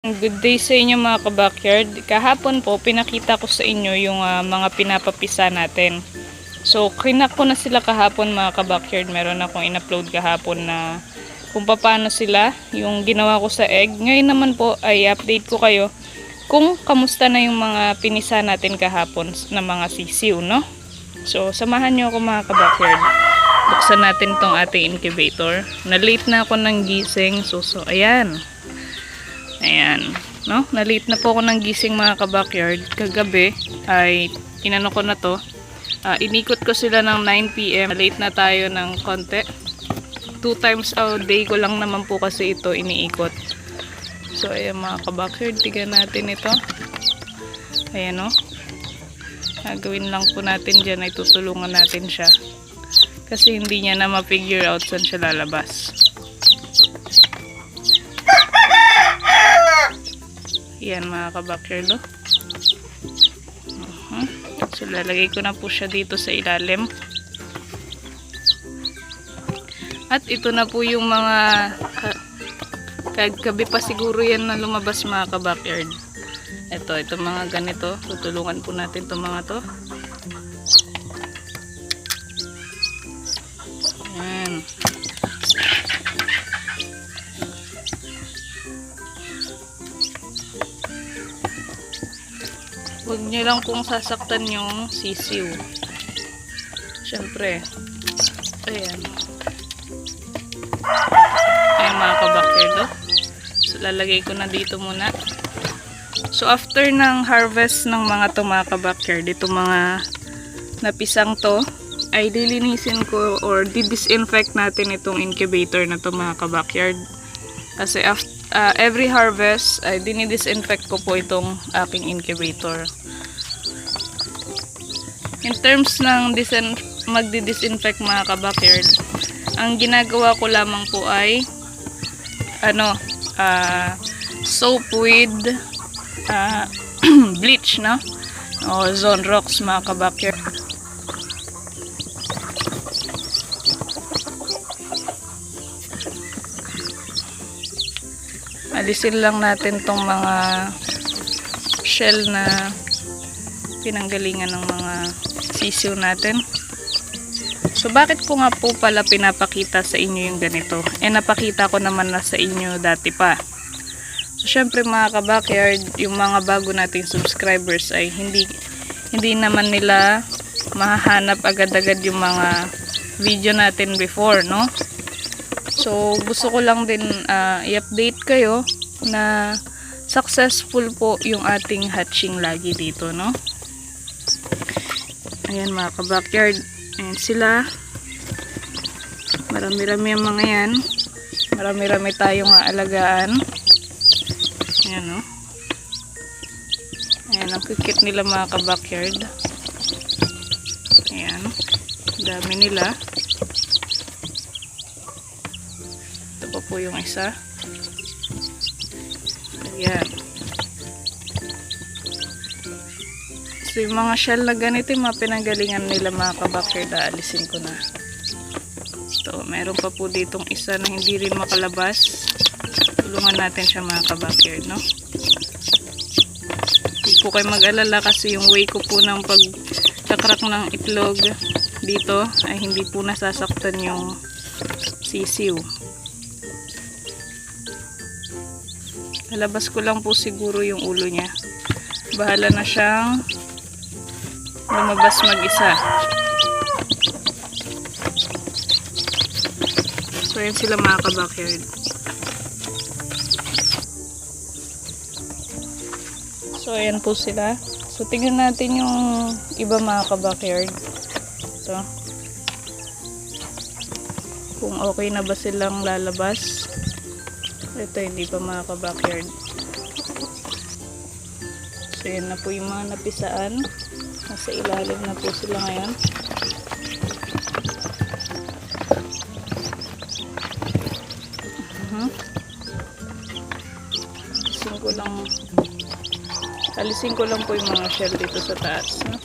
Good day sa inyo mga ka-backyard. Kahapon po pinakita ko sa inyo yung mga pinapapisa natin. So krinak ko na sila kahapon mga ka-backyard. Meron akong in-upload kahapon na kung paano sila yung ginawa ko sa egg. Ngayon naman po ay update ko kayo kung kamusta na yung mga pinisa natin kahapon na mga sisiw, no? So samahan nyo ako mga ka-backyard. Buksan natin tong ating incubator. Na late na ako ng gising. So ayan. Ayan, no? Na-late na po ako ng gising mga ka-backyard. Kagabi ay inano ko na to. Inikot ko sila ng 9 PM. Late na tayo ng konti. 2 times a day ko lang naman po kasi ito iniikot. So ayan mga ka-backyard, tignan natin ito. Ayan, no? Gagawin lang po natin dyan ay tutulungan natin siya. Kasi hindi niya na ma-figure out saan siya lalabas. Yan mga ka-backyard, oh. So lalagay ko na po siya dito sa ilalim. At ito na po yung mga kagabi pa siguro yan na lumabas mga ka-backyard. Ito mga ganito. Tutulungan po natin itong mga to. Ayan. Huwag nyo lang kung sasaktan yung sisiw. Siyempre. Ayan. Ayan mga ka-backyard, oh. So lalagay ko na dito muna. So after ng harvest ng mga to mga ka-backyard, itong mga napisang to, ay dilinisin ko or disinfect natin itong incubator na to mga ka-backyard. Kasi after every harvest ay dinidisinfect ko po itong aking incubator. In terms ng magdi-disinfect mga ka-backyard, ang ginagawa ko lamang po ay soap with bleach, no? O zone rocks mga ka-backyard. Alisin lang natin tong mga shell na pinanggalingan ng mga sisiw natin. So bakit ko nga po pala pinapakita sa inyo yung ganito? Napakita ko naman na sa inyo dati pa. So syempre mga ka-backyard, yung mga bago nating subscribers ay hindi naman nila mahahanap agad-agad yung mga video natin before, no? So, gusto ko lang din i-update kayo na successful po yung ating hatching lagi dito, no? Ayan mga ka-backyard. Ayan sila. Marami-rami ang mga yan. Marami-rami tayong aalagaan. Ayan, no? Ayan, ang kikit nila mga ka-backyard. Ayan. Dami nila. Pa po yung isa. Ayan. So yung mga shell na ganito, yung mga pinanggalingan nila mga ka-backyard, alisin ko na. Ito, meron pa po ditong isa na hindi rin makalabas. Tulungan natin siya mga ka-backyard, no? Hindi po kayo mag-alala kasi yung way ko po ng pagkakrak ng itlog dito ay hindi po nasasaktan yung sisiw. Lalabas ko lang po siguro yung ulo niya. Bahala na siyang lumabas mag-isa. So, yan sila mga ka-backyard. So, ayan po sila. So, tingnan natin yung iba mga ka-backyard. Ito. Kung okay na ba silang lalabas. Ito hindi pa mga ka-backyard. So yan na po yung mga napisaan. Nasa ilalim na po sila ngayon. Alisin ko lang po yung mga shell dito sa taas, no?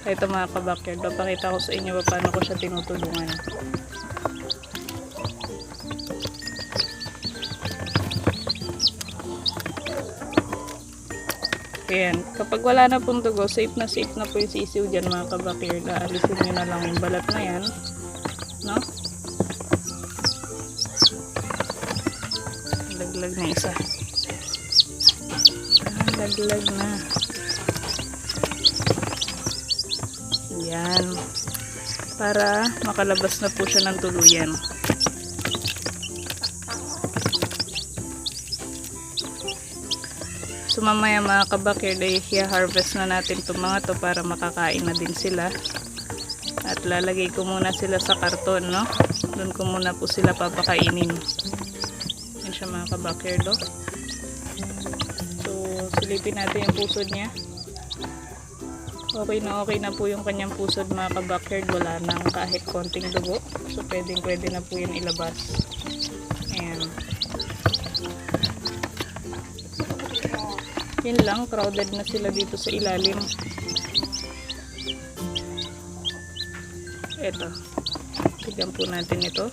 Ito mga ka-backyard, papakita ko sa inyo paano ko siya tinutulungan. Ayan. Kapag wala na pong dugo, safe na po yung sisiw dyan mga kabakir. Alisin nyo na lang yung balat na yan. No? Laglag na isa. Laglag na. Ayan. Para makalabas na po siya ng tuluyan. So mamaya mga kabakir, i-harvest na natin itong mga to para makakain na din sila. At lalagay ko muna sila sa karton, no? Doon ko muna po sila papakainin. Yan siya mga kabakir, do. So silipin natin yung pusod niya. Okay na po yung kanyang pusod mga kabakir. Wala nang kahit konting dugo. So pwede na po yun ilabas. Ayan. Yun lang, crowded na sila dito sa ilalim. Eto. Tignan po natin ito.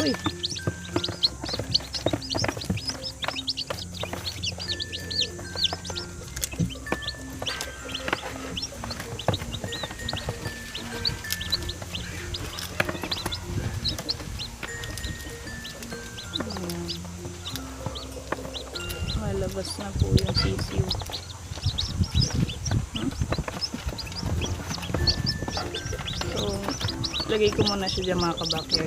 Uy. Malabas na po yung sisiw. So, lagay ko muna siya dyan mga kabakir.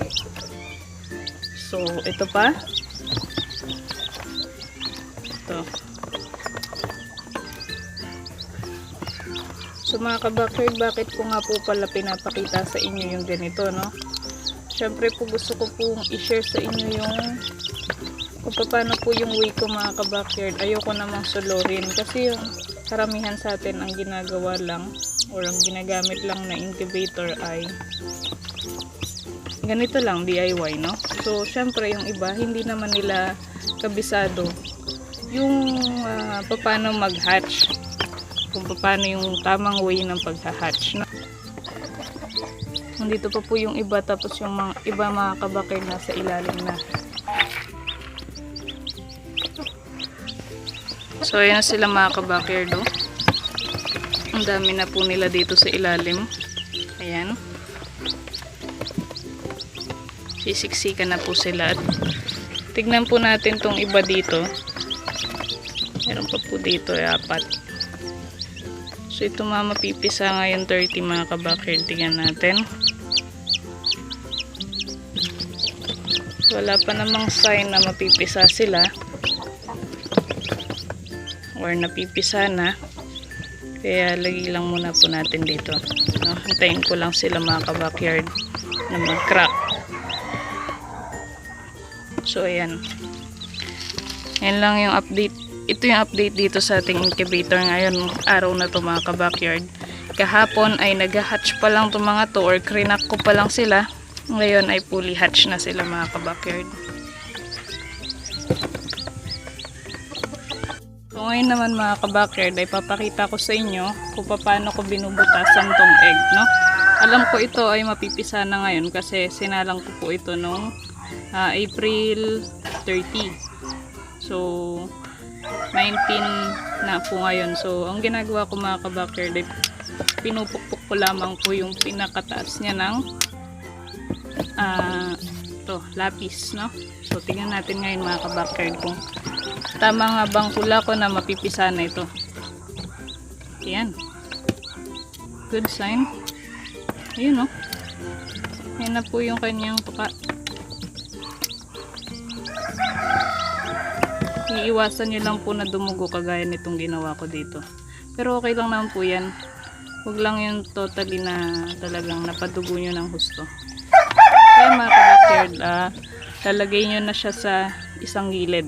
So, ito pa. Ito. So, mga kabakir, bakit ko nga po pala pinapakita sa inyo yung ganito, no? Siyempre po gusto ko pong i-share sa inyo yung kung paano po yung way ko mga kabackyard. Ayoko namang solorin kasi yung karamihan sa atin ang ginagawa lang or ang ginagamit lang na incubator ay ganito lang, DIY, no? So syempre yung iba hindi naman nila kabisado yung paano mag-hatch, kung paano yung tamang way ng pag-hatch, no? Nandito pa po yung iba, tapos yung mga iba mga kabackyard nasa ilalim na. So ayan sila mga kabakir, do. Ang dami na po nila dito sa ilalim. Ayan. Sisiksikan na po sila. At tignan po natin tong iba dito. Meron pa po dito, 4. So ito mapipisa ngayon 30 mga kabakir. Tignan natin. Wala pa namang sign na mapipisa sila. Or napipisa na, kaya lagi lang muna po natin dito, no? Hintayin ko lang sila mga kabackyard na mag-crack. So ayan lang yung update. Ito yung update dito sa ating incubator ngayon, araw na to mga kabackyard. Kahapon ay nag-hatch pa lang to mga to, or krinak ko pa lang sila. Ngayon ay fully hatch na sila mga kabackyard. So ngayon naman mga kabakir, ay papakita ko sa inyo kung paano ko binubutasan tong egg, no? Alam ko ito ay mapipisa na ngayon kasi sinalang ko po ito nung April 30. So 19 na po ngayon. So ang ginagawa ko mga kabakir, ay pinupukpuk ko lamang po yung pinakataas niya ng lapis, no? So tingnan natin ngayon mga kabakir kung tama nga bang hula ko na mapipisa na ito. Ayan. Good sign. Ayun, no? Ayan na po yung kanyang tuka. Iiwasan nyo lang po na dumugo kagaya nitong ginawa ko dito. Pero okay lang naman po yan. Huwag lang yung totally na talagang napadugo nyo ng husto. Kaya mga kabakir, lalagay nyo na siya sa isang gilid.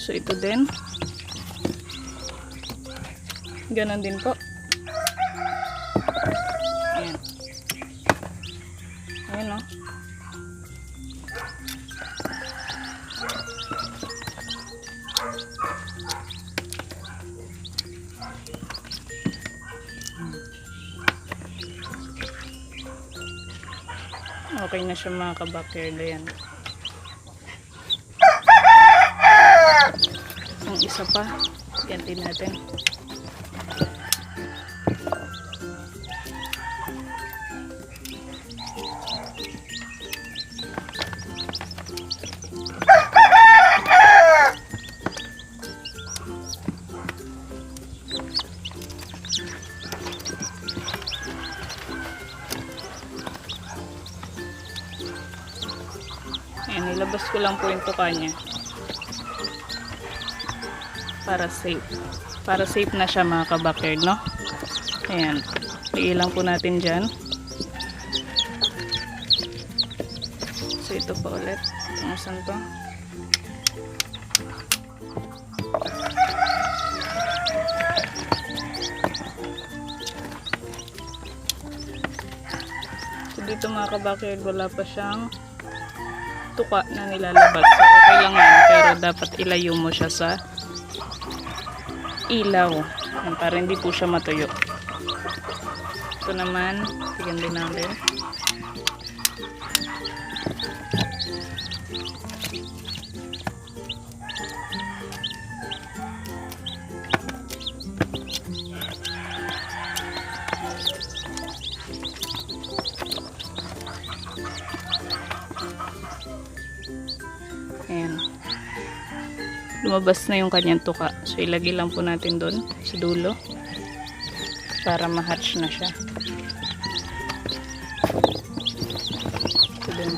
So ito din. Ganon din po. Ayan. Ayan, no? okay na siya mga ka-backyard. Ayan. Ang isa pa, ganti natin. Ayan, nilabas ko lang po yung tuka niya. Para safe. Para safe na siya mga ka-backyard, no? Ayan. Iilang po natin dyan. So, ito pa ulit. Saan to? So, dito mga ka-backyard, wala pa siyang tuka na nilalabas. So, okay lang yan. Pero dapat ilayo mo siya sa ilaw. Yan, para hindi po siya matuyo. Ito naman, tignan din natin. Ayan. Lumabas na yung kanyang tuka. So, ilagay lang po natin doon sa dulo para ma-hatch na siya. Ito din.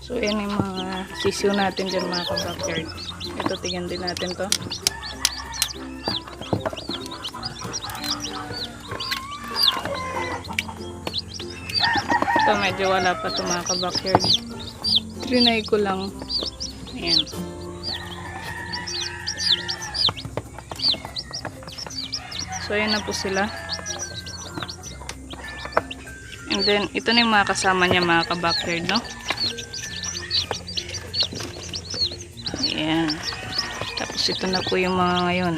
So, yan yung mga sisiw natin dyan mga ka-backyard. Ito, tingnan din natin to. Ito, medyo wala pa to mga ka-backyard. Trinay ko lang. Ayan. So, ayan na po sila. And then, ito na yung mga kasama niya mga ka-backyard, no? Ayan. Tapos ito na po yung mga ngayon.